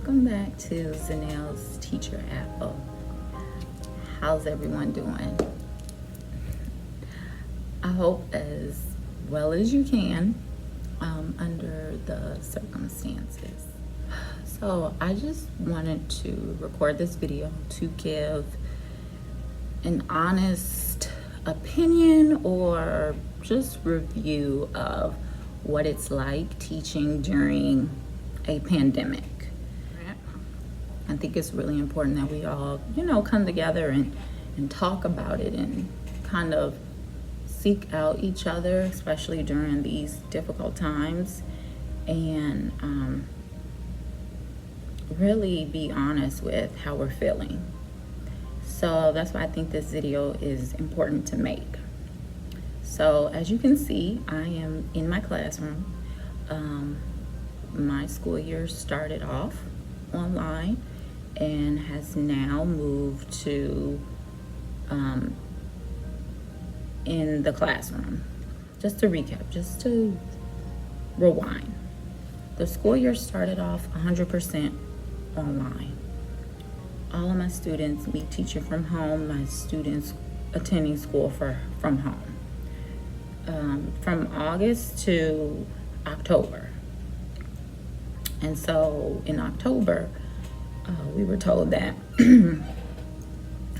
Welcome back to Zanelle's Teacher Apple. How's everyone doing? I hope as well as you can under the circumstances. So I just wanted to record this video to give an honest opinion or just review of what it's like teaching during a pandemic. I think it's really important that we all, come together and talk about it and kind of seek out each other, especially during these difficult times, and really be honest with how we're feeling. So that's why I think this video is important to make. So as you can see, I am in my classroom. My school year started off online and has now moved to in the classroom. Just to recap, just to rewind. The school year started off 100% online. All of my students, me teaching from home, my students attending school from home. From August to October. And so in October, we were told that,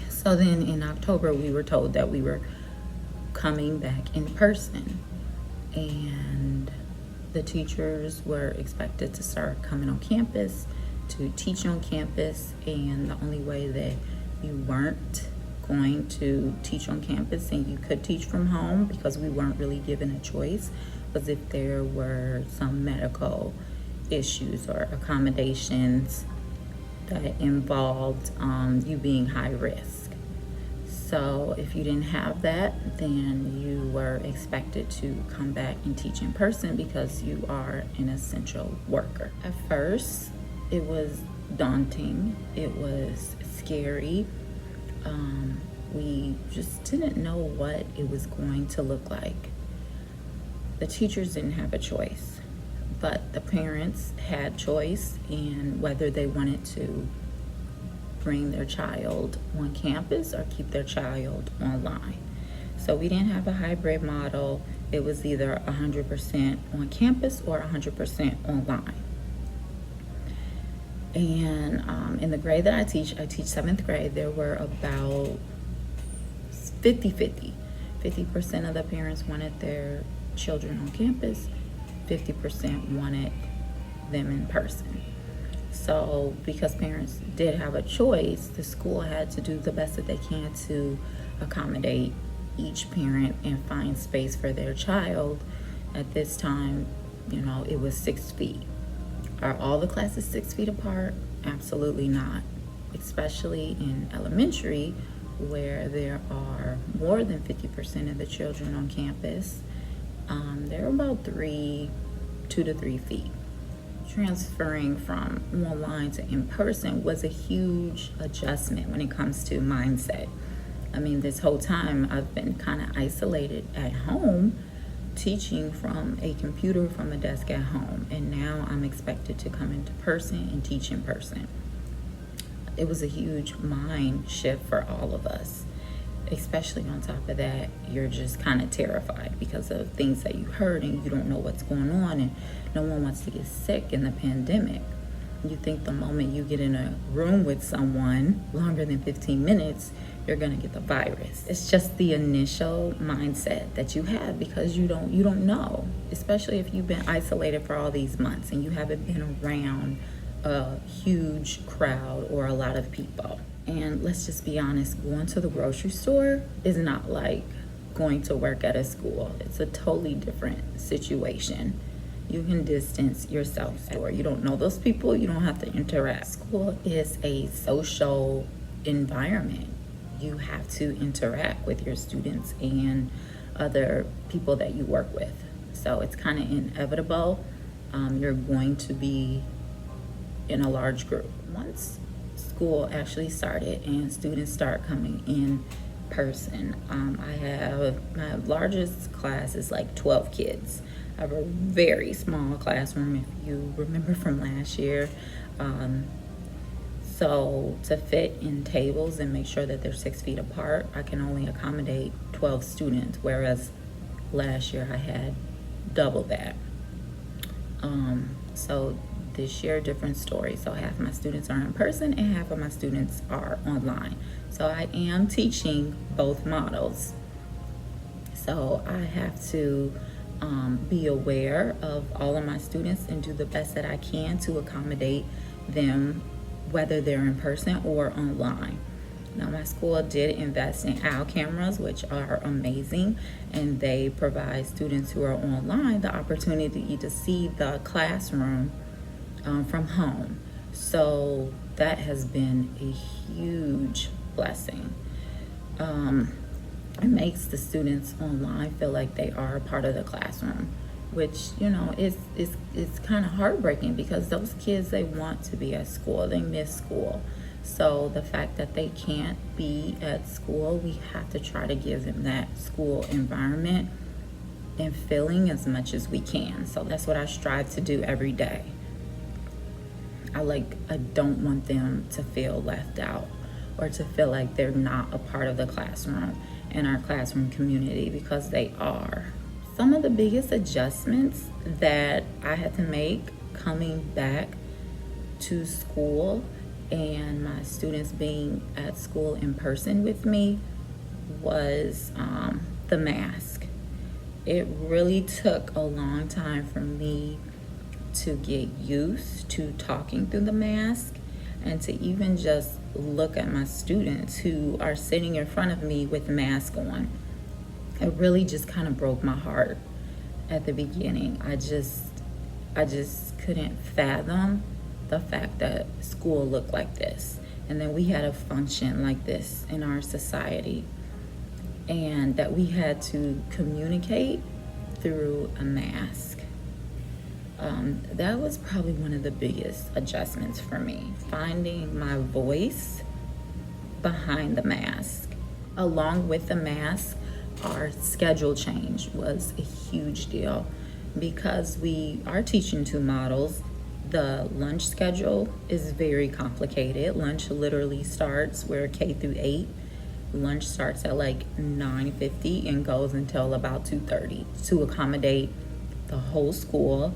so then in October, we were told that we were coming back in person. And the teachers were expected to start coming on campus to teach on campus. And the only way that you weren't going to teach on campus and you could teach from home, because we weren't really given a choice, was if there were some medical issues or accommodations that involved you being high risk. So if you didn't have that, then you were expected to come back and teach in person because you are an essential worker. At first, it was daunting. It was scary. We just didn't know what it was going to look like. The teachers didn't have a choice, but the parents had choice in whether they wanted to bring their child on campus or keep their child online. So we didn't have a hybrid model. It was either 100% on campus or 100% online. And in the grade that I teach 7th grade, there were about 50-50. 50% of the parents wanted their children on campus, 50% wanted them in person. So because parents did have a choice, the school had to do the best that they can to accommodate each parent and find space for their child. At this time, it was 6 feet. Are all the classes 6 feet apart? Absolutely not. Especially in elementary, where there are more than 50% of the children on campus. They're about 2 to 3 feet. Transferring from online to in person was a huge adjustment when it comes to mindset. I mean, this whole time I've been kind of isolated at home, teaching from a computer from a desk at home, and now I'm expected to come into person and teach in person. It was a huge mind shift for all of us, especially on top of that, you're just kind of terrified because of things that you heard and you don't know what's going on, and no one wants to get sick in the pandemic. You think the moment you get in a room with someone longer than 15 minutes, you're gonna get the virus. It's just the initial mindset that you have because you don't know, especially if you've been isolated for all these months and you haven't been around a huge crowd or a lot of people. And let's just be honest, going to the grocery store is not like going to work at a school. It's a totally different situation. You can distance yourself, or you don't know those people, you don't have to interact. School is a social environment. You have to interact with your students and other people that you work with. So it's kind of inevitable. You're going to be in a large group. Once school actually started and students start coming in person, I have, my largest class is like 12 kids. I have a very small classroom. If you remember from last year, So to fit in tables and make sure that they're 6 feet apart, I can only accommodate 12 students, whereas last year I had double that. So this year, different story. So half of my students are in person and half of my students are online. So I am teaching both models. So I have to be aware of all of my students and do the best that I can to accommodate them, whether they're in person or online. Now, my school did invest in OWL cameras, which are amazing, and they provide students who are online the opportunity to see the classroom from home. So that has been a huge blessing. It makes the students online feel like they are a part of the classroom, which, you know, is kind of heartbreaking because those kids, they want to be at school, they miss school. So the fact that they can't be at school, we have to try to give them that school environment and feeling as much as we can. So that's what I strive to do every day. I don't want them to feel left out or to feel like they're not a part of the classroom and our classroom community, because they are. Some of the biggest adjustments that I had to make coming back to school and my students being at school in person with me was the mask. It really took a long time for me to get used to talking through the mask and to even just look at my students who are sitting in front of me with the mask on. It really just kind of broke my heart at the beginning. I just couldn't fathom the fact that school looked like this, and then we had a function like this in our society, and that we had to communicate through a mask. That was probably one of the biggest adjustments for me, finding my voice behind the mask. Along with the mask, our schedule change was a huge deal because we are teaching two models. The lunch schedule is very complicated. Lunch literally starts, we're K through 8. Lunch starts at like 9:50 and goes until about 2:30 to accommodate the whole school.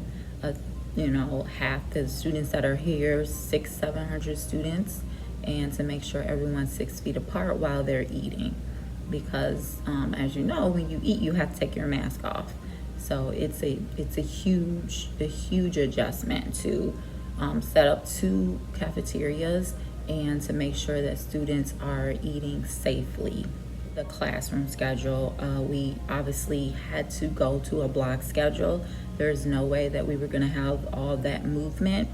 Half the students that are here, 600-700 students, and to make sure everyone's 6 feet apart while they're eating. Because as you know, when you eat, you have to take your mask off. So it's a huge adjustment to set up two cafeterias and to make sure that students are eating safely. The classroom schedule, we obviously had to go to a block schedule. There's no way that we were going to have all that movement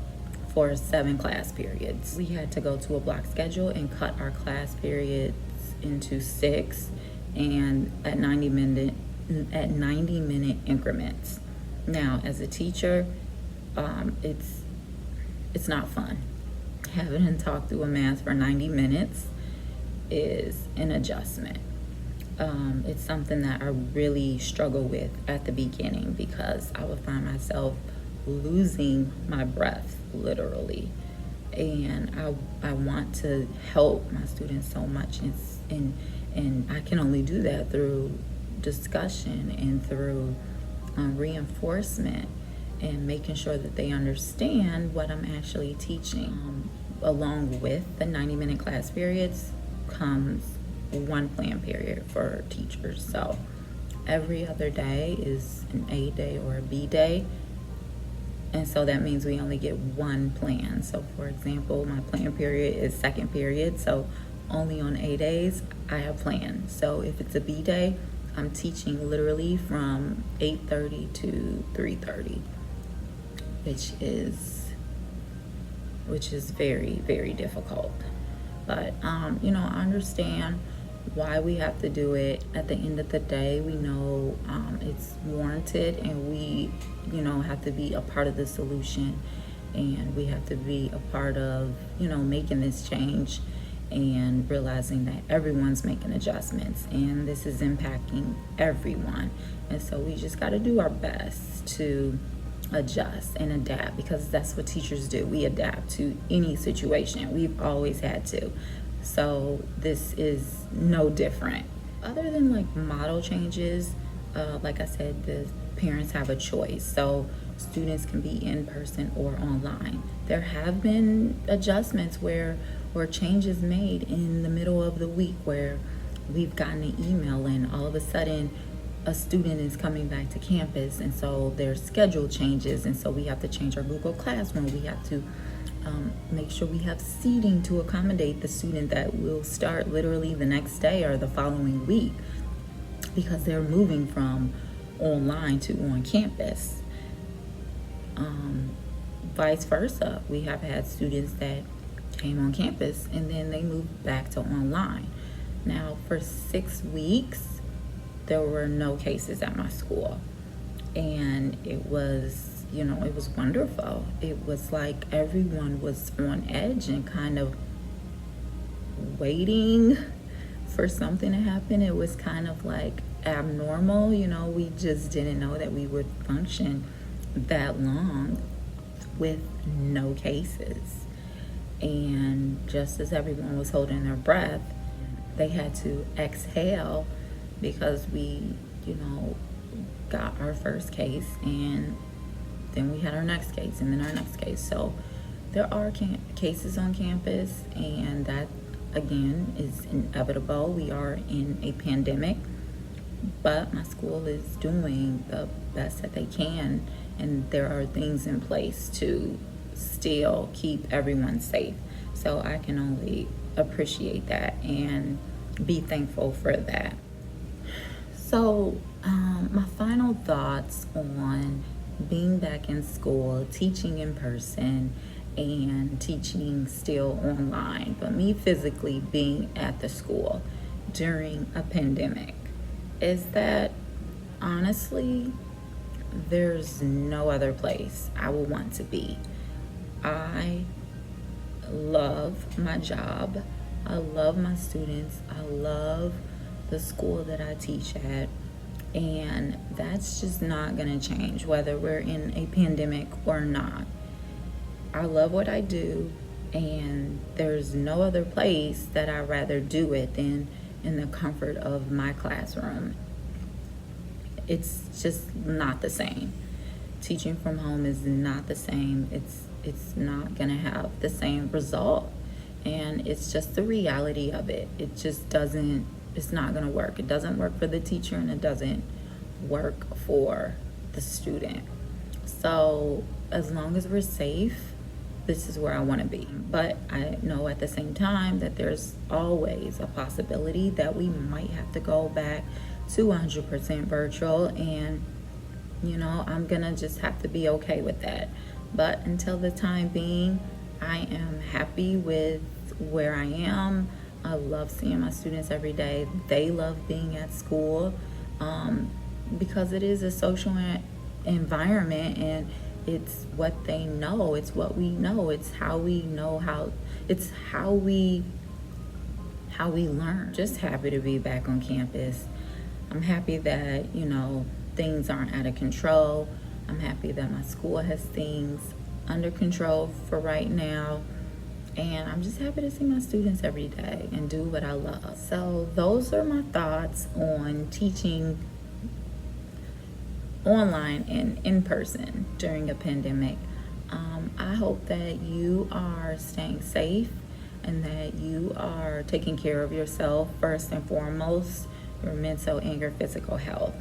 for 7 class periods. We had to go to a block schedule and cut our class periods into 6 and at 90-minute increments. Now, as a teacher, it's not fun. Having to talk through a mask for 90 minutes is an adjustment. It's something that I really struggle with at the beginning because I would find myself losing my breath, literally. And I want to help my students so much, and I can only do that through discussion and through reinforcement and making sure that they understand what I'm actually teaching. Along with the 90-minute class periods comes one plan period for teachers. So every other day is an A day or a B day. And so that means we only get one plan. So for example, my plan period is second period. So only on A days, I have planned. So if it's a B day, I'm teaching literally from 8:30 to 3:30, which is very, very difficult. But, I understand why we have to do it. At the end of the day, we know it's warranted, and we, have to be a part of the solution, and we have to be a part of, making this change and realizing that everyone's making adjustments and this is impacting everyone. And so we just got to do our best to adjust and adapt, because that's what teachers do. We adapt to any situation. We've always had to. So this is no different. Other than like model changes, like I said, the parents have a choice. So students can be in person or online. There have been adjustments where changes made in the middle of the week where we've gotten an email and all of a sudden a student is coming back to campus, and so their schedule changes, and so we have to change our Google Classroom. We have to make sure we have seating to accommodate the student that will start literally the next day or the following week, because they're moving from online to on campus. Vice versa, we have had students that came on campus and then they moved back to online. Now, for 6 weeks, there were no cases at my school, and it was, it was wonderful. It was like everyone was on edge and kind of waiting for something to happen. It was kind of like abnormal, we just didn't know that we would function that long with no cases. And just as everyone was holding their breath, they had to exhale, because we, got our first case, and then we had our next case, and then our next case. So there are cases on campus, and that, again, is inevitable. We are in a pandemic, but my school is doing the best that they can, and there are things in place to still keep everyone safe. So I can only appreciate that and be thankful for that. So my final thoughts on being back in school, teaching in person, and teaching still online, but me physically being at the school during a pandemic, is that honestly, there's no other place I would want to be. I love my job. I love my students. I love the school that I teach at. And that's just not gonna change whether we're in a pandemic or not. I love what I do, and there's no other place that I'd rather do it than in the comfort of my classroom. It's just not the same. Teaching from home is not the same. It's not gonna have the same result, and it's just the reality of it. It just doesn't, it's not gonna work. It doesn't work for the teacher, and it doesn't work for the student. So as long as we're safe, this is where I want to be. But I know at the same time that there's always a possibility that we might have to go back to 100% virtual, and I'm gonna just have to be okay with that. But until the time being, I am happy with where I am. I love seeing my students every day. They love being at school, because it is a social environment, and it's what they know. It's what we know. It's how we know it's how we learn. Just happy to be back on campus. I'm happy that, things aren't out of control. I'm happy that my school has things under control for right now. And I'm just happy to see my students every day and do what I love. So those are my thoughts on teaching online and in person during a pandemic. I hope that you are staying safe and that you are taking care of yourself first and foremost, your mental and your physical health.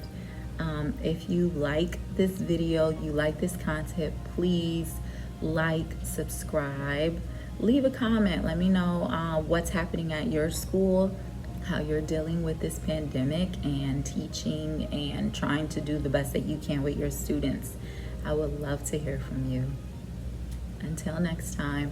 If you like this video, you like this content, please like, subscribe, leave a comment. Let me know what's happening at your school, how you're dealing with this pandemic and teaching and trying to do the best that you can with your students. I would love to hear from you. Until next time.